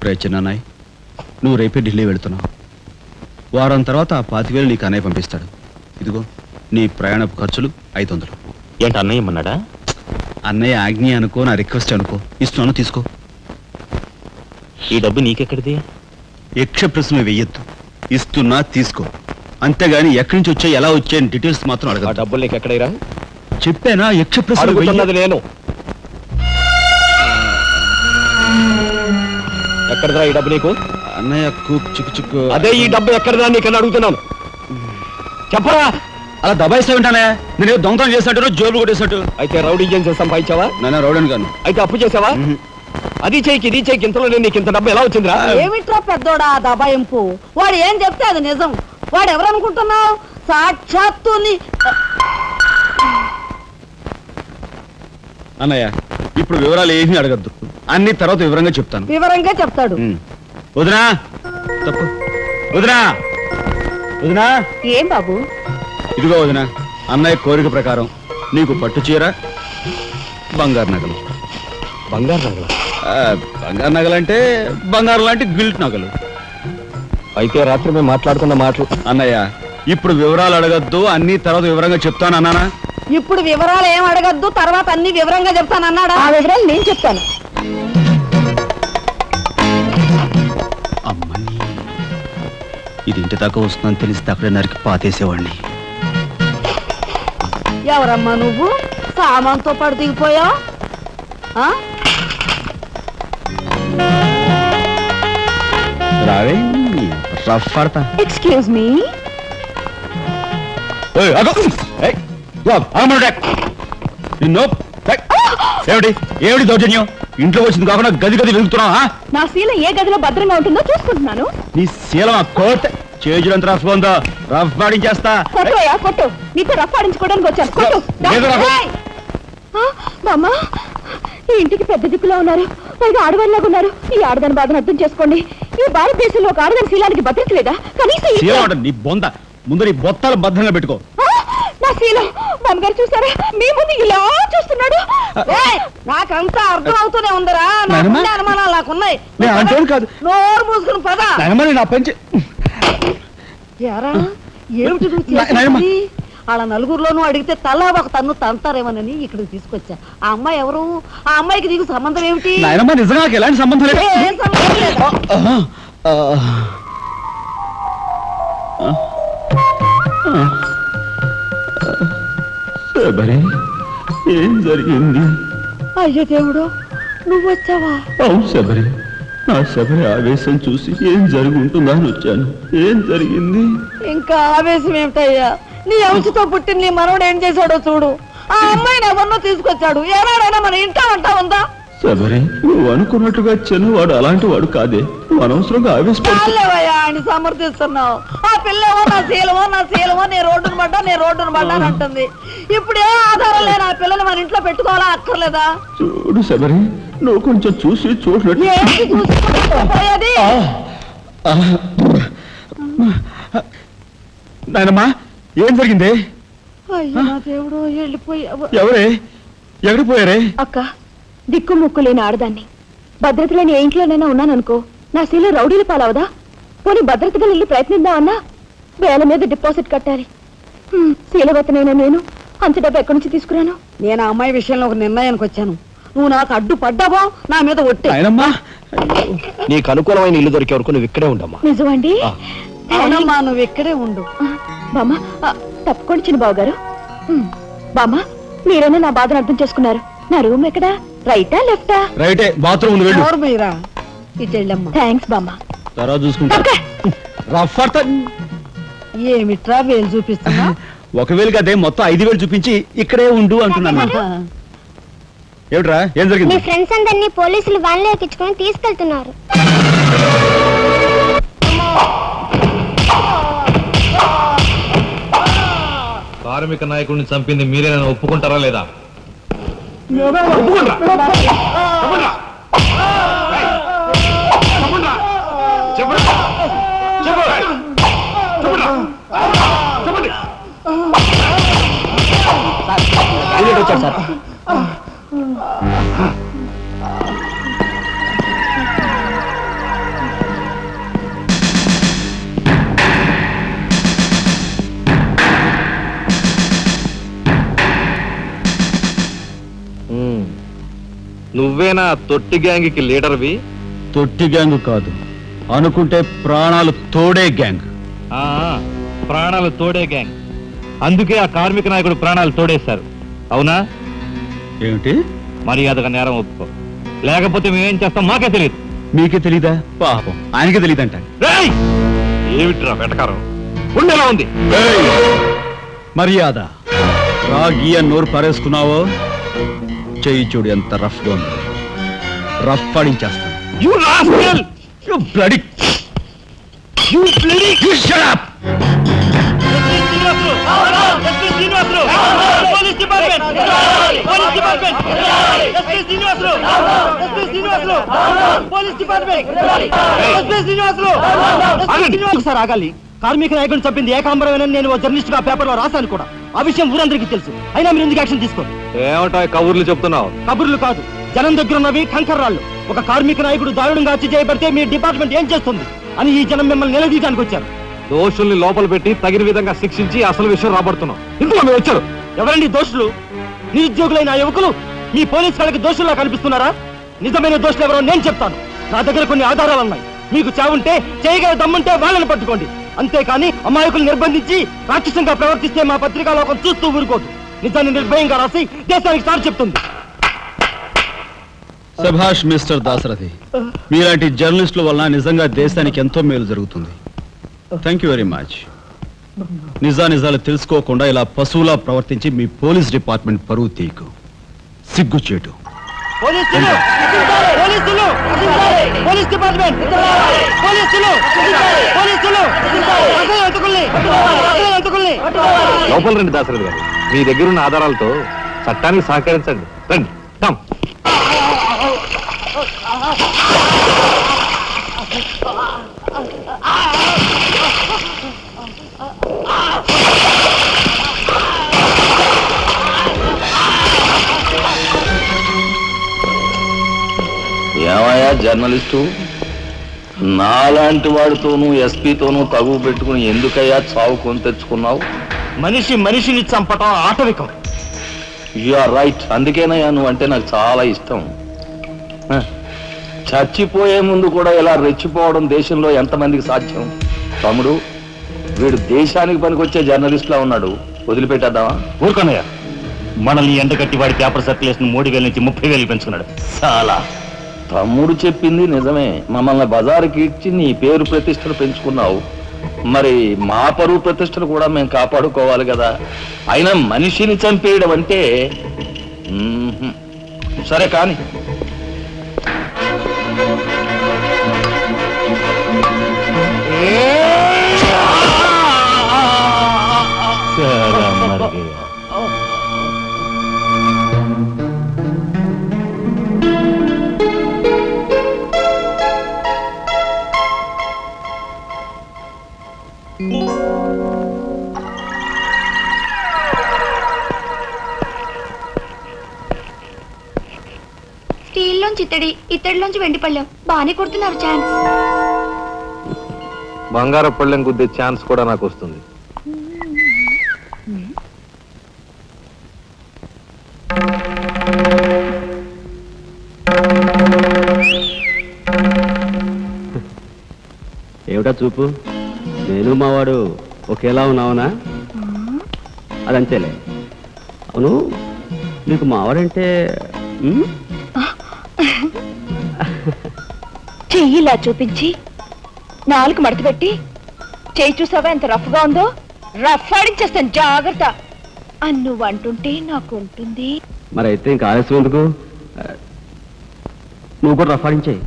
ప్రయత్నాయ్, నువ్వు రేపే ఢిల్లీ వెళుతున్నావు. వారం తర్వాత ఆ 25,000 నీకు అన్నయ్య పంపిస్తాడు. ఇదిగో నీ ప్రయాణపు ఖర్చులు 500. ఏంటి అన్నయ్య ఏమన్నాడా? అన్నయ్య ఆజ్ఞ అనుకో, నా రిక్వెస్ట్ అనుకో. ఇస్తున్నాను, తీసుకో. ఈ డబ్బు నీకెక్కడిది? యక్ష ప్రశ్న వెయ్యొద్దు. ఇస్తున్నా, తీసుకో. అంతేగాని ఎక్కడి నుంచి వచ్చాయి, ఎలా వచ్చాయని డీటెయిల్స్ మాత్రం అడగ. ఆ డబ్బులు నీకు ఎక్కడైరా? చెప్పానా, యక్ష ప్రశ్న అడుగుతున్నది నేను. ఎక్కడదా ఈ డబ్బు నీకు? అన్నయ్య చిక్కు చిక్కు. అదే ఈ డబ్బు ఎక్కడదా నీకన్నా అడుగుతున్నాను. చెప్పరా. అలా దబాయిస్తా ఉంటానే. నేను దొంగతనం చేసినట్టు, జోబులు కొట్టేసినట్టు. అయితే రౌడీ చేసి సంపాదించావా? నాన్న రౌడీని కాను. అయితే అప్పు చేసావా? అది చేయికి ఇది చేయికి ఇంతలో నీకు ఇంత డబ్బు ఎలా వచ్చిందిరా? ఏమిట్రా పెద్దోడా దబాయింపు? వాడు ఏం చెప్తే అది నిజం. వాడు ఎవరనుకుంటున్నావు? సాక్షాత్తు అన్నయ్య, ఇప్పుడు వివరాలు ఏమీ అడగద్దు. అన్ని తర్వాత వివరంగా చెప్తాను. వివరంగా చెప్తాడు. వదినా, తప్పు. వదినా, వదినా. ఏం బాబు? ఇదిగో వదినా, అన్నయ్య కోరిక ప్రకారం నీకు పట్టు చీర, బంగారు నగలు. బంగారు నగలు? బంగారు నగలంటే బంగారు లాంటి గిల్ట్ నగలు. అయితే రాత్రి మేము మాట్లాడుకున్న మాటలు. అన్నయ్య, ఇప్పుడు వివరాలు అడగద్దు, అన్ని తర్వాత వివరంగా చెప్తాను అన్నానా? ఇప్పుడు వివరాలు ఏం అడగద్దు, తర్వాత అన్ని వివరంగా చెప్తాను అన్నాడా? ఆ వివరాలు నేను చెప్తాను. అమ్మని, ఇది ఇంటి దాకా వస్తుందని తెలిస్తే అక్కడే నరికి పాతేసేవాడిని. ఎవరమ్మా నువ్వు? సామాన్తో పాటు దిగిపోయావు. రావే, రఫ్ పడతా. Excuse me. ఏమిటి ఏమిటి దౌర్జన్యం? ఇంట్లో వచ్చింది కాకుండా గది గది వెళ్తున్నావా? నా శీల ఏ గదిలో భద్రంగా ఉంటుందో చూసుకుంటున్నాను. నీ శీలం ఆ కోట్ చేజులంత రఫ్ ఉందో, రఫ్ పాడించేస్తా. కొట్టుయా కొట్టు. నీతో రఫ్ ఆడించుకోవడానికి వచ్చాను. కొట్టు. బామ్మా, ఈ ఇంటికి పెద్ద దిక్కులో ఉన్నారు, పైగా ఆడవాళ్ళలాగా ఉన్నారు. ఈ ఆడదాని బాధను అర్థం చేసుకోండి. ఈ భారతదేశంలో ఒక ఆడదాని శీలానికి భద్రత లేదా? కనీసం నీ బొంద ముందు నీ బొత్తాలు భద్రంగా పెట్టుకో. నా శీలం బామ్మగారు చూసారా? మీ ముందు ఇలా చూస్తున్నాడు. నాకంతా అర్థం అవుతూనే ఉందరా. అనుమానాలు నాకున్నాయి. నోరు మూసుకుని పద. నా పంచి ఏమిటి? వాళ్ళ నలుగురిలోనూ అడిగితే తలా ఒక తన్ను తంతారేమోనని ఇక్కడికి తీసుకొచ్చా. ఆ అమ్మాయి ఎవరు? ఆ అమ్మాయికి నీకు సంబంధం ఏమిటి? నిజంగా ఎలాంటి సంబంధం లేదు. ఏం సంబంధం లేదు. ఏం జరిగింది? అయ్యో దేవుడు, నువ్వు వచ్చావా? అవును శబరి, నా శబరి ఆవేశం చూసి ఏం జరిగి ఉంటుందా అని వచ్చాను. ఏం జరిగింది? ఇంకా ఆవేశం ఏమిటయ్యా? నీ అంశతో పుట్టిన నీ మనవడు ఏం చేశాడో చూడు. ఆ అమ్మాయిని ఎవరినో తీసుకొచ్చాడు. ఏనాడైనా మన ఇంటా అంటా ఉందా? శబరి, నువ్వు అనుకున్నట్టుగా చిన్నవాడు అలాంటి వాడు కాదే. నువ్వు అనవసరంగా ఆవేశపడలేవయ్యా ఆయన సమర్థిస్తున్నావు. ఆ పిల్లవో నా శీలమో నేను రోడ్డును పడ్డా అంటుంది. ఇప్పుడు ఏ ఆధారం లేని ఆ పిల్లని మన ఇంట్లో పెట్టుకోవాలా అక్కర్లేదా? చూడు శబరి, నువ్వు కొంచెం చూసి చూడలేదు. నాయనమ్మా, ఏం జరిగింది? అయ్యో నా దేవుడు, వెళ్ళిపోయావు. ఎవరే? ఎక్కడికి పోయారే? అక్క, దిక్కు ముక్కు లేని ఆడదాన్ని. భద్రత లేని ఏ ఇంట్లోనైనా ఉన్నాననుకో, నా శీల రౌడీల పాలవదా? పోనీ భద్రతగా వెళ్ళి ప్రయత్నిద్దామన్నా వేల మీద డిపాజిట్ కట్టాలి. శీలవతనైనా నేను అంత డబ్బు ఎక్కడి నుంచి తీసుకురాను? నేను ఆ అమ్మాయి విషయంలో ఒక నిర్ణయానికి వచ్చాను. నువ్వు నాకు అడ్డు పడ్డావో నా మీద ఒట్టే. నీకు అనుకూలమైన ఇల్లు దొరికే వరకు నువ్వు ఇక్కడే ఉండమ్మా. నిజమండి? అవునమ్మా, నువ్వు ఇక్కడే ఉండు. బామ్మ, తప్పుకోండి చిన్న బాబు గారు. బామ్మ, మీరైనా నా బాధను అర్థం చేసుకున్నారు. నా రూమ్ ఎక్కడా? రైటా లెఫ్టా? రైటే, బాత్రూమ్ వెళ్ళు. ఇటు వెళ్ళమ్మా. థ్యాంక్స్ బామ్మ. తర్వాత చూసుకుంటా. ఏమిట్రా వేలు చూపిస్తున్నా? ఒకవేళ కదే మొత్తం 5,000 చూపించి ఇక్కడే ఉండు అంటున్నాను. ఏమిట్రా, ఏం జరిగింది? మీ ఫ్రెండ్స్ అందరినీ పోలీసులు వ్యాన్లో ఎక్కించుకొని తీసుకెళ్తున్నారు. కార్మిక నాయకుడిని చంపింది మీరే, నన్ను ఒప్పుకుంటారా లేదా? నువ్వేనా తొట్టి గ్యాంగ్కి లీడర్వి? తొట్టి గ్యాంగ్ కాదు, అనుకుంటే ప్రాణాలు తోడే గ్యాంగ్. ఆ, ప్రాణాలు తోడే గ్యాంగ్. అందుకే ఆ కార్మిక నాయకుడు ప్రాణాలు తోడేశారు. అవునా? ఏమిటి? మర్యాదగా నేరం ఒప్పుకో, లేకపోతే మేమేం చేస్తాం మాకే తెలియదు. మీకే తెలీదా? పాపం ఆయనకే తెలియదంట. రేయ్! ఏమిట్రా వెటకారం? ఉండేలా ఉంది. మర్యాద రాగి అని నోరు పారేసుకున్నావో చెయ్యి చూడు ఎంత రఫ్ గా ఉందో. రఫ్ ఆడించేస్తాను. You rascal! You bloody... You bloody... You shut up! Sir ఆగాలి. కార్మిక నాయకుడిని చంపింది ఏకాంబరమేనని నేను ఓ జర్నలిస్ట్ గా పేపర్ లో రాశాను కూడా. ఆ విషయం ఊరందరికీ తెలుసు. అయినా మీరు ఎందుకు యాక్షన్ తీసుకోండి? ఏమంటా కబుర్లు చెప్తున్నావు? కబుర్లు కాదు, జనం దగ్గర ఉన్నవి కంకర్రాళ్ళు. ఒక కార్మిక నాయకుడు దారుణంగా హత్య చేయబడితే మీ డిపార్ట్మెంట్ ఏం చేస్తుంది అని ఈ జనం మిమ్మల్ని నిలదీయడానికి వచ్చారు. దోషుల్ని లోపల పెట్టి తగిన విధంగా శిక్షించి అసలు విషయం రాబడుతున్నాం. ఇందులో మీరు వచ్చారు. ఎవరండి దోషులు? నిరుద్యోగులైన ఆ యువకులు మీ పోలీస్ వాళ్ళకి దోషుల్లా కనిపిస్తున్నారా? నిజమైన దోషులు ఎవరో నేను చెప్తాను. నా దగ్గర కొన్ని ఆధారాలు ఉన్నాయి. మీకు చావుంటే చేయగల దమ్ముంటే వాళ్ళని పట్టుకోండి. అంతేకాని అమాయకులు నిర్బంధించి రాక్షసంగా ప్రవర్తిస్తే మా పత్రికా లోకం చూస్తూ ఊరుకోదు. నిజాన్ని నిర్భయంగా రాసి దేశానికి సార్ చెప్తుంది. సభాష్ మిస్టర్ దాసరథి, మీలాంటి జర్నలిస్టుల వలన నిజంగా దేశానికి ఎంతో మేలు జరుగుతుంది. Thank you very much. నిజాలు తెలుసుకోకుండా ఇలా పశువులా ప్రవర్తించి మీ పోలీస్ డిపార్ట్మెంట్ పరువు తీయకు. సిగ్గుచేటు. పోలీసులు! పోలీసులు! Police department! పోలీసులు! పోలీసులు! అసలు ఎంతకుల్ని! అసలు ఎంతకుల్ని! లోపల రండి దాసరథి గారు. మీ దగ్గర ఉన్న ఆధారాలతో చట్టానికి సహకరించండి. రండి. కమ్. ఏమయ్యా జర్నలిస్టు, నాలాంటి వాడితోనూ ఎస్పీతోనూ తగువ పెట్టుకుని ఎందుకయ్యా చావు కొని తెచ్చుకున్నావు? మనిషిని చంపటం ఆటవికం. You are right. అందుకేనయ్యా నువ్వు అంటే నాకు చాలా ఇష్టం. చచ్చిపోయే ముందు కూడా ఇలా రెచ్చిపోవడం దేశంలో ఎంతమందికి సాధ్యం? తమ్ముడు, వీడు దేశానికి పనికొచ్చే జర్నలిస్ట్లా ఉన్నాడు. వదిలిపెట్టేద్దామా? ఊరుకోనయ్యా, మనల్ని ఎండగట్టి వాడి పేపర్ సర్క్యులేషన్ 3,000 నుంచి 30,000 పెంచుకున్నాడు. చాలా. తమ్ముడు చెప్పింది నిజమే. మమ్మల్ని బజారుకి ఇచ్చి నీ పేరు ప్రతిష్టలు పెంచుకున్నావు. మరి మా పరువు ప్రతిష్టలు కూడా మేము కాపాడుకోవాలి కదా. అయినా మనిషిని చంపేయడం అంటే సరే కానీ స్టీల్లోంచి ఇత్తడిలోంచి వెండి పళ్ళెం బాగానే కొడుతున్నారు ఛాన్స్. బంగారు పళ్ళెం గుద్దే ఛాన్స్ కూడా నాకు వస్తుంది. ఏమిటా చూపు? నేను మావాడు ఒకేలా ఉన్నావునా? అదంతేలే. అవును, నీకు మావాడంటే చెయ్యిలా చూపించి నాలుగు మడత పెట్టి చెయ్యి చూసావా ఎంత రఫ్ గా ఉందో? రఫ్ ఆడించేస్తాను, జాగ్రత్త అని నువ్వు అంటుంటే నాకు ఉంటుంది. మరి అయితే ఇంకా ఆలస్యం ఎందుకు? నువ్వు కూడా రఫాడించాయి.